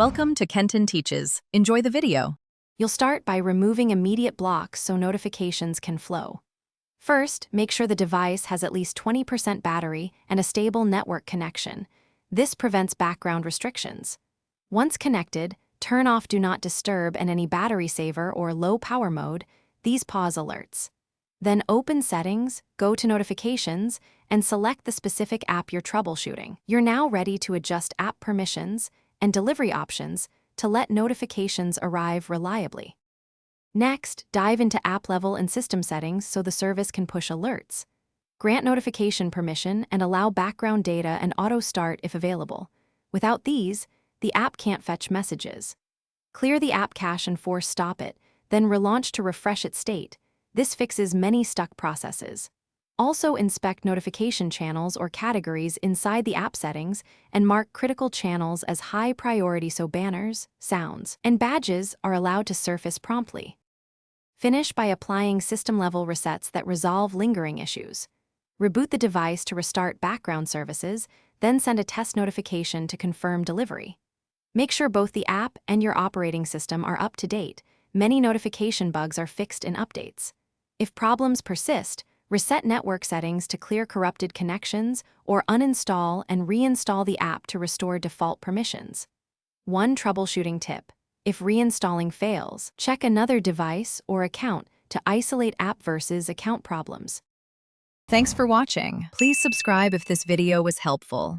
Welcome to Kenton Teaches. Enjoy the video. You'll start by removing immediate blocks so notifications can flow. First, make sure the device has at least 20% battery and a stable network connection. This prevents background restrictions. Once connected, turn off Do Not Disturb and any battery saver or low power mode. These pause alerts. Then open Settings, go to Notifications, and select the specific app you're troubleshooting. You're now ready to adjust app permissions and delivery options to let notifications arrive reliably. Next, dive into app level and system settings so the service can push alerts. Grant notification permission and allow background data and auto start if available. Without these, the app can't fetch messages. Clear the app cache and force stop it, then relaunch to refresh its state. This fixes many stuck processes. Also inspect notification channels or categories inside the app settings and mark critical channels as high priority so banners, sounds, and badges are allowed to surface promptly. Finish by applying system-level resets that resolve lingering issues. Reboot the device to restart background services, then send a test notification to confirm delivery. Make sure both the app and your operating system are up to date. Many notification bugs are fixed in updates. If problems persist, reset network settings to clear corrupted connections or uninstall and reinstall the app to restore default permissions. One troubleshooting tip: if reinstalling fails, check another device or account to isolate app versus account problems. Thanks for watching. Please subscribe if this video was helpful.